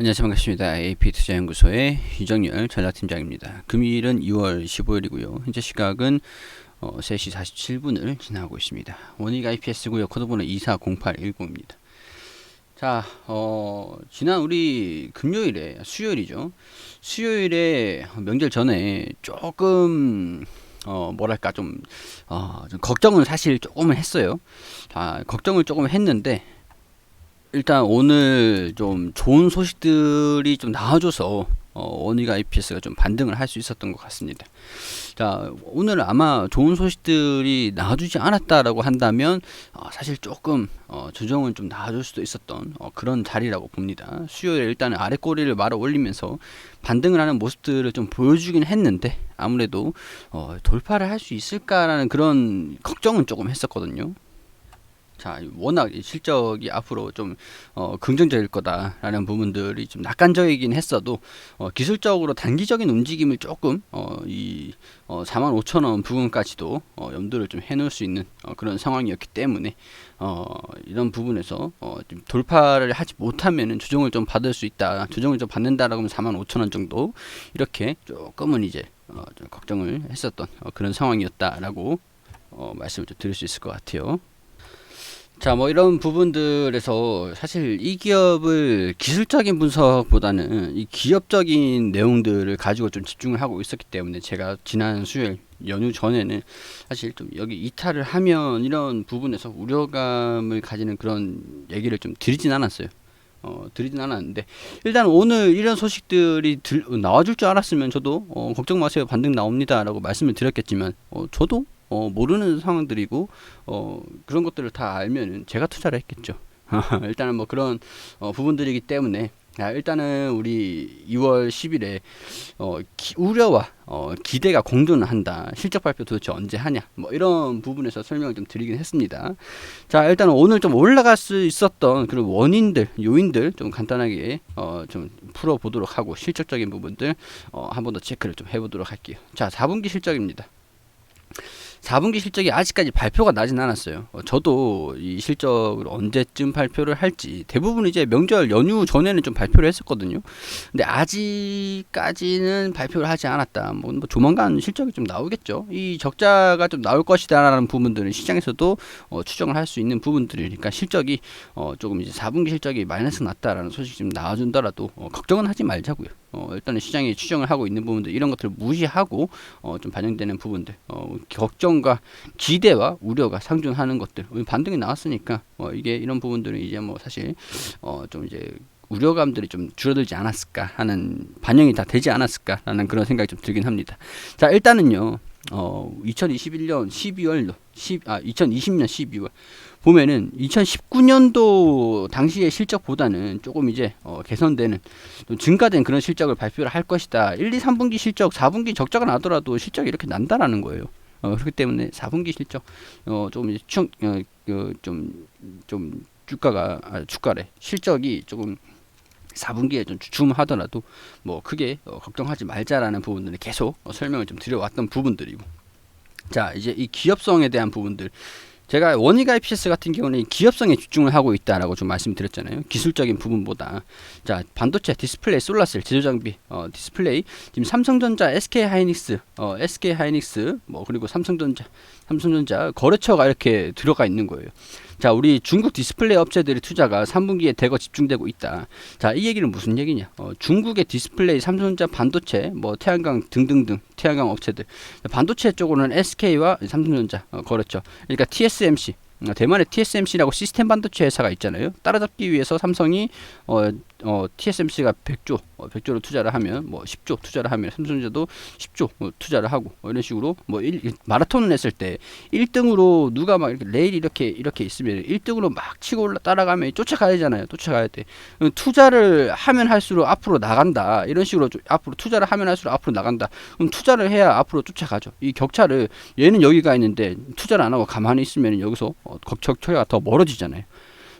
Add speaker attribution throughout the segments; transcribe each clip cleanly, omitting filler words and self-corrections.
Speaker 1: 안녕하세요. 반갑습니다. AP투자연구소의 유정열 전략팀장입니다. 금일은 2월 15일이고요. 현재 시각은 3시 47분을 지나고 있습니다. 원익 IPS고요. 코드번호 240810입니다. 자, 지난 우리 금요일에, 수요일이죠. 수요일에 명절 전에 조금 뭐랄까 좀 걱정은 사실 조금은 했어요. 걱정을 조금 했는데 일단 오늘 좀 좋은 소식들이 좀 나와줘서 원익 IPS가 좀 반등을 할 수 있었던 것 같습니다. 자, 오늘 아마 좋은 소식들이 나와주지 않았다라고 한다면 사실 조금 조정은 좀 나와줄 수도 있었던 그런 자리라고 봅니다. 수요일에 일단은 아래 꼬리를 말아 올리면서 반등을 하는 모습들을 좀 보여주긴 했는데 아무래도 돌파를 할 수 있을까라는 그런 걱정은 조금 했었거든요. 자, 워낙 실적이 앞으로 좀 긍정적일 거다라는 부분들이 좀 낙관적이긴 했어도 기술적으로 단기적인 움직임을 조금 45,000원 부근까지도 염두를 좀 해놓을 수 있는 그런 상황이었기 때문에 이런 부분에서 좀 돌파를 하지 못하면은 조정을 좀 받을 수 있다. 조정을 좀 받는다라고 하면 45,000원 정도 이렇게 조금은 이제 좀 걱정을 했었던 그런 상황이었다라고 말씀을 좀 드릴 수 있을 것 같아요. 자, 뭐 이런 부분들에서 사실 이 기업을 기술적인 분석보다는 이 기업적인 내용들을 가지고 좀 집중을 하고 있었기 때문에 제가 지난 수요일 연휴 전에는 사실 좀 여기 이탈을 하면 이런 부분에서 우려감을 가지는 그런 얘기를 좀 드리진 않았어요. 드리진 않았는데 일단 오늘 이런 소식들이 나와줄 줄 알았으면 저도 걱정 마세요, 반등 나옵니다 라고 말씀을 드렸겠지만 저도 모르는 상황들이고 그런 것들을 다 알면은 제가 투자를 했겠죠. 일단은 뭐 그런 부분들이기 때문에 일단은 우리 2월 10일에 우려와 기대가 공존을 한다. 실적 발표 도대체 언제 하냐? 뭐 이런 부분에서 설명을 좀 드리긴 했습니다. 자, 일단은 오늘 좀 올라갈 수 있었던 그런 원인들, 요인들 좀 간단하게 좀 풀어보도록 하고 실적적인 부분들 한 번 더 체크를 좀 해보도록 할게요. 자, 4분기 실적입니다. 4분기 실적이 아직까지 발표가 나진 않았어요. 저도 이 실적을 언제쯤 발표를 할지 대부분 이제 명절 연휴 전에는 좀 발표를 했었거든요. 근데 아직까지는 발표를 하지 않았다. 뭐 조만간 실적이 좀 나오겠죠. 이 적자가 좀 나올 것이다라는 부분들은 시장에서도 추정을 할 수 있는 부분들이니까 실적이 조금 이제 4분기 실적이 마이너스 났다라는 소식이 좀 나와준다라도 걱정은 하지 말자고요. 일단은 시장이 추정을 하고 있는 부분들 이런 것들을 무시하고 좀 반영되는 부분들 걱정과 기대와 우려가 상존하는 것들 반등이 나왔으니까 이게 이런 부분들은 이제 뭐 사실 좀 이제 우려감들이 좀 줄어들지 않았을까 하는 반영이 다 되지 않았을까라는 그런 생각이 좀 들긴 합니다. 자, 일단은요 2021년 12월로 2020년 12월 보면은 2019년도 당시의 실적보다는 조금 이제 개선되는 좀 증가된 그런 실적을 발표를 할 것이다. 1, 2, 3분기 실적, 4분기 적자가 나더라도 실적이 이렇게 난다라는 거예요. 그렇기 때문에 4분기 실적 조금 이제 좀 주가래 실적이 조금 4분기에 좀 주춤하더라도 뭐 크게 걱정하지 말자라는 부분들을 계속 설명을 좀 드려왔던 부분들이고, 자 이제 이 기업성에 대한 부분들 제가 원익 IPS 같은 경우는 기업성에 집중을 하고 있다라고 좀 말씀드렸잖아요. 기술적인 부분보다. 자, 반도체, 디스플레이, 솔라셀, 제조장비, 디스플레이 지금 삼성전자, SK하이닉스 뭐 그리고 삼성전자 거래처가 이렇게 들어가 있는 거예요. 자, 우리 중국 디스플레이 업체들의 투자가 3분기에 대거 집중되고 있다. 자, 이 얘기는 무슨 얘기냐? 중국의 디스플레이, 삼성전자, 반도체, 뭐 태양광 등등등 태양광 업체들, 반도체 쪽으로는 SK와 삼성전자 거래처, 그러니까 TSMC, 대만의 TSMC라고 시스템 반도체 회사가 있잖아요. 따라잡기 위해서 삼성이 TSMC가 100조를 투자를 하면 뭐 10조 투자를 하면 삼성전자도 10조 투자를 하고 이런 식으로 뭐 마라톤을 했을 때 1등으로 누가 막 이렇게 레일이 이렇게 있으면 1등으로 막 치고 따라가면 쫓아가야 되잖아요. 쫓아가야 돼. 투자를 하면 할수록 앞으로 나간다. 이런 식으로 앞으로 투자를 하면 할수록 앞으로 나간다. 그럼 투자를 해야 앞으로 쫓아가죠. 이 격차를 얘는 여기가 있는데 투자를 안 하고 가만히 있으면 여기서 격차가 더 멀어지잖아요.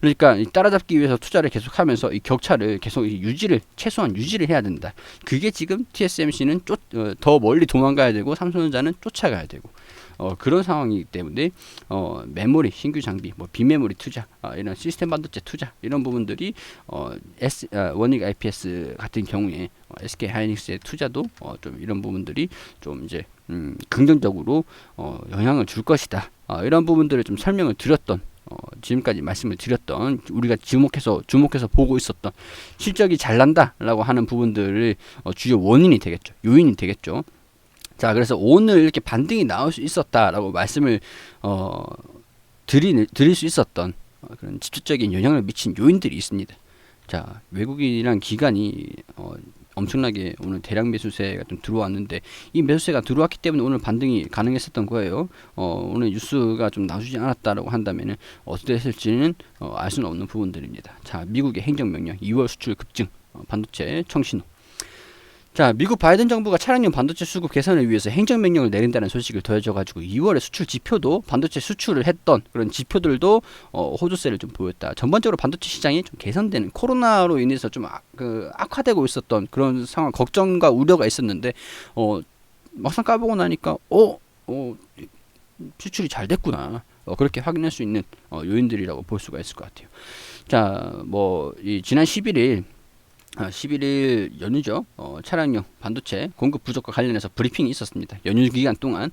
Speaker 1: 그러니까 따라잡기 위해서 투자를 계속하면서 이 격차를 계속 최소한 유지를 해야 된다. 그게 지금 TSMC는 더 멀리 도망가야 되고 삼성전자는 쫓아가야 되고 그런 상황이기 때문에 메모리 신규 장비, 뭐 비메모리 투자, 이런 시스템 반도체 투자 이런 부분들이 원익 IPS 같은 경우에 SK 하이닉스의 투자도 좀 이런 부분들이 좀 이제 긍정적으로 영향을 줄 것이다. 이런 부분들을 좀 설명을 드렸던 지금까지 말씀을 드렸던 우리가 주목해서 보고 있었던 실적이 잘난다라고 하는 부분들을 주요 원인이 되겠죠. 요인이 되겠죠. 자, 그래서 오늘 이렇게 반등이 나올 수 있었다라고 말씀을 드릴 수 있었던 그런 직접적인 영향을 미친 요인들이 있습니다. 자, 외국인이란 기관이 엄청나게 오늘 대량 매수세가 좀 들어왔는데 이 매수세가 들어왔기 때문에 오늘 반등이 가능했었던 거예요. 오늘 뉴스가 좀 나오지 않았다라고 한다면은 어떻게 됐을지는 알 수는 없는 부분들입니다. 자, 미국의 행정명령 2월 수출 급증, 반도체 청신호. 자, 미국 바이든 정부가 차량용 반도체 수급 개선을 위해서 행정명령을 내린다는 소식을 더해져가지고 2월에 수출 지표도 반도체 수출을 했던 그런 지표들도 호조세를 좀 보였다. 전반적으로 반도체 시장이 좀 개선되는 코로나로 인해서 좀 악화되고 있었던 그런 상황, 걱정과 우려가 있었는데 막상 까보고 나니까 수출이 잘 됐구나. 그렇게 확인할 수 있는 요인들이라고 볼 수가 있을 것 같아요. 자, 뭐 지난 11일 연휴죠. 차량용 반도체 공급 부족과 관련해서 브리핑이 있었습니다. 연휴 기간 동안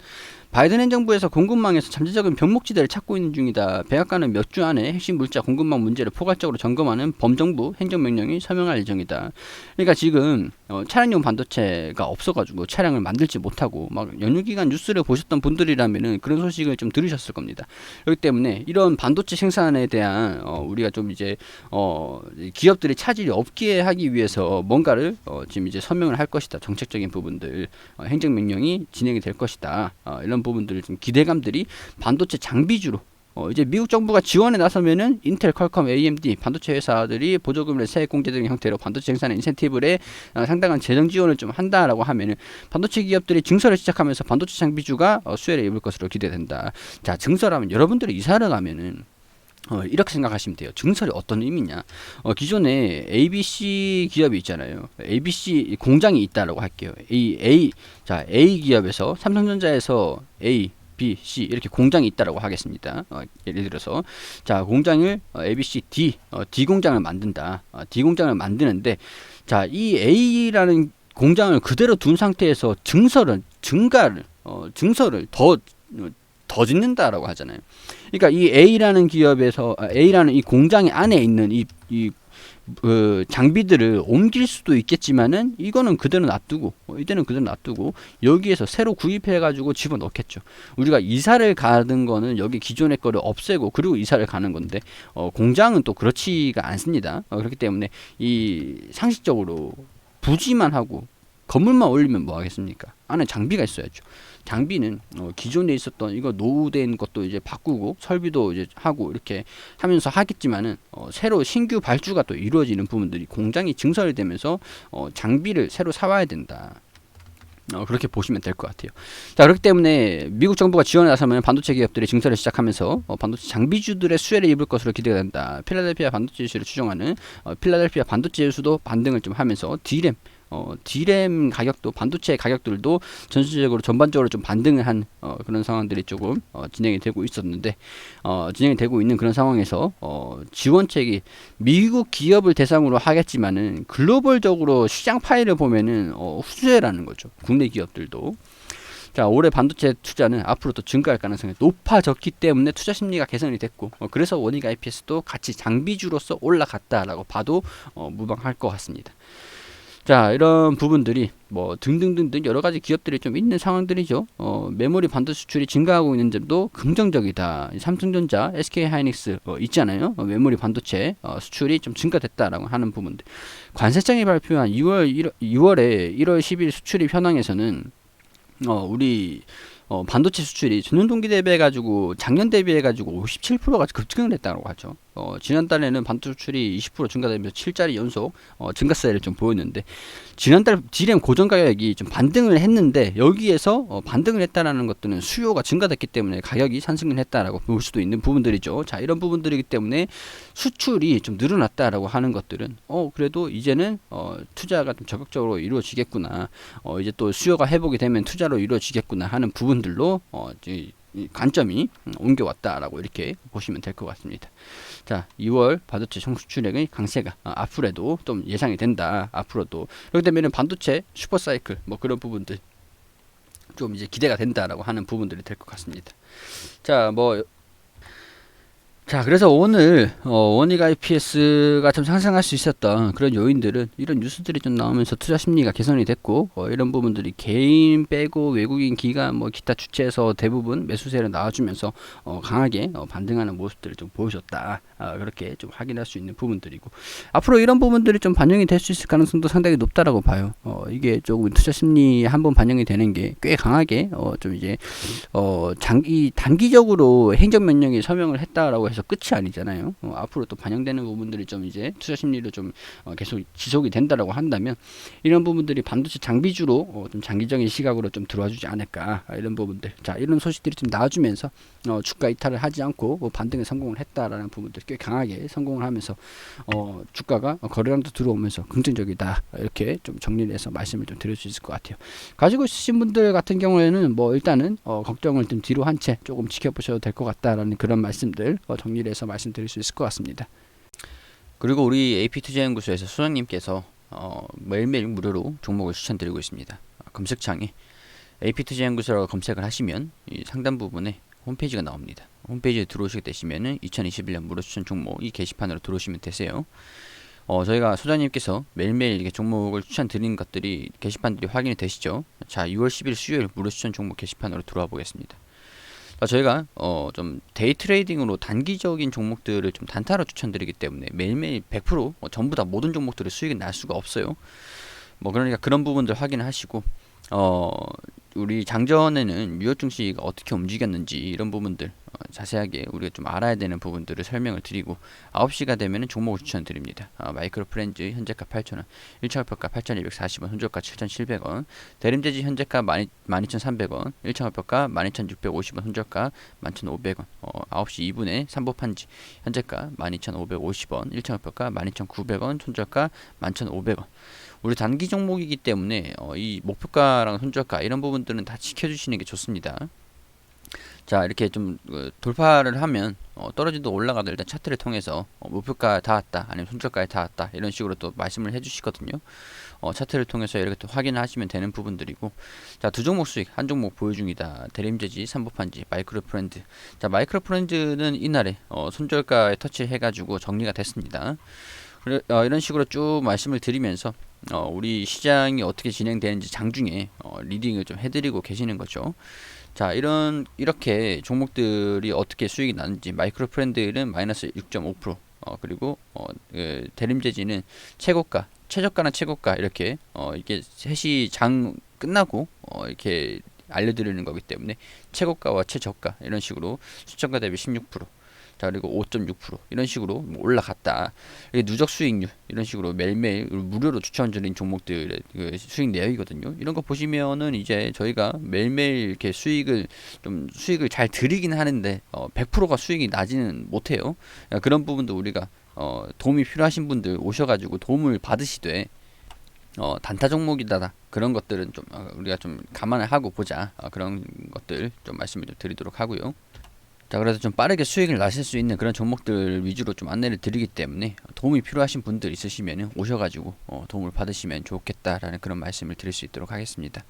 Speaker 1: 바이든 행정부에서 공급망에서 잠재적인 병목지대를 찾고 있는 중이다. 백악관은 몇 주 안에 핵심 물자 공급망 문제를 포괄적으로 점검하는 범정부 행정명령이 서명할 예정이다. 그러니까 지금 차량용 반도체가 없어가지고 차량을 만들지 못하고 막 연휴 기간 뉴스를 보셨던 분들이라면은 그런 소식을 좀 들으셨을 겁니다. 그렇기 때문에 이런 반도체 생산에 대한 우리가 좀 이제 기업들이 차질이 없게 하기 위해서 뭔가를 지금 이제 서명을 할 것이다. 정책적인 부분들 행정명령이 진행이 될 것이다. 이런 부분들 좀 기대감들이 반도체 장비주로 이제 미국 정부가 지원에 나서면은 인텔, 퀄컴, AMD 반도체 회사들이 보조금을 세액 공제 등 형태로 반도체 생산에 인센티브에 상당한 재정 지원을 좀 한다라고 하면은 반도체 기업들이 증설을 시작하면서 반도체 장비주가 수혜를 입을 것으로 기대된다. 자, 증설하면 여러분들이 이사를 가면은 이렇게 생각하시면 돼요. 증설이 어떤 의미냐? 기존에 ABC 기업이 있잖아요. ABC 공장이 있다라고 할게요. A 기업에서 삼성전자에서 A, B, C 이렇게 공장이 있다라고 하겠습니다. 예를 들어서 자, 공장을 A, B, C, D 공장을 만든다. D 공장을 만드는데 자, 이 A라는 공장을 그대로 둔 상태에서 증설을 더 짓는다라고 하잖아요. 그러니까 이 A라는 기업에서 A라는 이 공장의 안에 있는 장비들을 옮길 수도 있겠지만은 이거는 그대로 놔두고 여기에서 새로 구입해가지고 집어넣겠죠. 우리가 이사를 가는 거는 여기 기존의 거를 없애고 그리고 이사를 가는 건데 공장은 또 그렇지가 않습니다. 그렇기 때문에 이 상식적으로 부지만 하고 건물만 올리면 뭐 하겠습니까? 안에 장비가 있어야죠. 장비는 기존에 있었던 이거 노후된 것도 이제 바꾸고 설비도 이제 하고 이렇게 하면서 하겠지만은 새로 신규 발주가 또 이루어지는 부분들이 공장이 증설되면서 장비를 새로 사와야 된다. 그렇게 보시면 될 것 같아요. 자, 그렇기 때문에 미국 정부가 지원에 나서면 반도체 기업들이 증설을 시작하면서 반도체 장비주들의 수혜를 입을 것으로 기대가 된다. 필라델피아 반도체 지수를 추정하는 필라델피아 반도체 지수도 반등을 좀 하면서 D램 가격도 반도체 가격들도 전반적으로 좀 반등을 한 그런 상황들이 조금 진행이 되고 있었는데 진행이 되고 있는 그런 상황에서 지원책이 미국 기업을 대상으로 하겠지만은 글로벌적으로 시장 파일을 보면은 후퇴라는 거죠. 국내 기업들도. 자, 올해 반도체 투자는 앞으로 또 증가할 가능성이 높아졌기 때문에 투자 심리가 개선이 됐고 그래서 원익 IPS도 같이 장비주로서 올라갔다라고 봐도 무방할 것 같습니다. 자, 이런 부분들이 뭐 등등등등 여러 가지 기업들이 좀 있는 상황들이죠. 메모리 반도체 수출이 증가하고 있는 점도 긍정적이다. 삼성전자, SK 하이닉스 있잖아요. 메모리 반도체 수출이 좀 증가됐다라고 하는 부분들. 관세청이 발표한 2월에 1월 10일 수출입 현황에서는 우리 반도체 수출이 전년 동기 대비해가지고 작년 대비해가지고 57%가 급증을 했다고 하죠. 지난달에는 반도체 수출이 20% 증가되면서 7자리 연속 증가세를 좀 보였는데, 지난달 D램 고정 가격이 좀 반등을 했는데, 여기에서 반등을 했다라는 것들은 수요가 증가됐기 때문에 가격이 상승을 했다라고 볼 수도 있는 부분들이죠. 자, 이런 부분들이기 때문에 수출이 좀 늘어났다라고 하는 것들은 그래도 이제는 투자가 좀 적극적으로 이루어지겠구나, 이제 또 수요가 회복이 되면 투자로 이루어지겠구나 하는 부분들로 이 관점이 옮겨왔다라고 이렇게 보시면 될 것 같습니다. 자, 2월 반도체 총수출액의 강세가 앞으로도 좀 예상이 된다. 앞으로도 그렇게 되면 반도체 슈퍼사이클 뭐 그런 부분들 좀 이제 기대가 된다라고 하는 부분들이 될 것 같습니다. 자, 그래서 오늘 원익 IPS가 좀 상승할 수 있었던 그런 요인들은 이런 뉴스들이 좀 나오면서 투자 심리가 개선이 됐고, 이런 부분들이 개인 빼고 외국인 기관 뭐 기타 주체에서 대부분 매수세를 나와주면서 강하게 반등하는 모습들을 좀 보여줬다. 그렇게 좀 확인할 수 있는 부분들이고, 앞으로 이런 부분들이 좀 반영이 될 수 있을 가능성도 상당히 높다라고 봐요. 이게 조금 투자 심리에 한번 반영이 되는 게 꽤 강하게 좀 이제 단기적으로 행정명령이 서명을 했다라고 해서 끝이 아니잖아요. 앞으로 또 반영되는 부분들이 좀 이제 투자 심리로 좀 계속 지속이 된다라고 한다면, 이런 부분들이 반도체 장비주로 좀 장기적인 시각으로 좀 들어와주지 않을까, 이런 부분들. 자, 이런 소식들이 좀 나와주면서 주가 이탈을 하지 않고 반등에 성공을 했다라는 부분들 꽤 강하게 성공을 하면서 주가가 거래량도 들어오면서 긍정적이다, 이렇게 좀 정리를 해서 말씀을 좀 드릴 수 있을 것 같아요. 가지고 있으신 분들 같은 경우에는 뭐 일단은 걱정을 좀 뒤로 한 채 조금 지켜보셔도 될 것 같다라는 그런 말씀들 정리를 해서 말씀드릴 수 있을 것 같습니다. 그리고 우리 AP투자연구소에서 소장님께서 매일매일 무료로 종목을 추천드리고 있습니다. 검색창에 AP투자연구소라고 검색을 하시면 이 상단 부분에 홈페이지가 나옵니다. 홈페이지에 들어오시게 되시면은 2021년 무료 추천 종목 이 게시판으로 들어오시면 되세요. 저희가 소장님께서 매일매일 이렇게 종목을 추천드리는 것들이 게시판들이 확인이 되시죠? 자, 6월 10일 수요일 무료 추천 종목 게시판으로 들어와 보겠습니다. 저희가 좀 데이 트레이딩으로 단기적인 종목들을 좀 단타로 추천드리기 때문에 매일매일 100% 전부 다 모든 종목들의 수익이 날 수가 없어요. 뭐 그러니까 그런 부분들 확인하시고, 우리 장전에는 뉴욕 증시가 어떻게 움직였는지 이런 부분들 자세하게 우리가 좀 알아야 되는 부분들을 설명을 드리고, 9시가 되면은 종목을 추천드립니다. 마이크로 프렌즈 현재가 8,000원, 1차 목표가 8,240원, 손절가 7,700원, 대림재지 현재가 12,300원, 1차 목표가 12,650원, 손절가 11,500원, 9시 2분에 삼보판지 현재가 12,550원, 1차 목표가 12,900원, 손절가 11,500원. 우리 단기 종목이기 때문에 이 목표가랑 손절가 이런 부분들은 다 지켜주시는 게 좋습니다. 자, 이렇게 좀 돌파를 하면 떨어지도 올라가도 일단 차트를 통해서 목표가 닿았다, 아니면 손절가에 닿았다, 이런 식으로 또 말씀을 해주시거든요. 차트를 통해서 이렇게 또 확인하시면 되는 부분들이고, 자, 두 종목 수익 한 종목 보유 중이다. 대림재지, 삼보판지, 마이크로 프렌즈. 자, 마이크로 프렌즈는 이날에 손절가에 터치해가지고 정리가 됐습니다. 이런 식으로 쭉 말씀을 드리면서 우리 시장이 어떻게 진행되는지 장중에 리딩을 좀 해드리고 계시는 거죠. 자, 이렇게 종목들이 어떻게 수익이 나는지, 마이크로 프렌드는 마이너스 6.5%, 그리고 대림재지는 최고가, 최저가나 최고가 이렇게 이게 셋이 장 끝나고 이렇게 알려드리는 거기 때문에 최고가와 최저가 이런 식으로 수천가 대비 16%, 자, 그리고 5.6% 이런 식으로 뭐 올라갔다. 누적 수익률 이런 식으로 매일매일 무료로 추천드린 종목들의 그 수익 내역이거든요. 이런 거 보시면은 이제 저희가 매일매일 이렇게 수익을 잘 드리긴 하는데 100%가 수익이 나지는 못해요. 그런 부분도 우리가 도움이 필요하신 분들 오셔가지고 도움을 받으시되 단타 종목이다 그런 것들은 좀 우리가 좀 감안을 하고 보자, 그런 것들 좀 말씀을 좀 드리도록 하고요. 자, 그래서 좀 빠르게 수익을 나실 수 있는 그런 종목들 위주로 좀 안내를 드리기 때문에 도움이 필요하신 분들 있으시면 오셔가지고 도움을 받으시면 좋겠다라는 그런 말씀을 드릴 수 있도록 하겠습니다.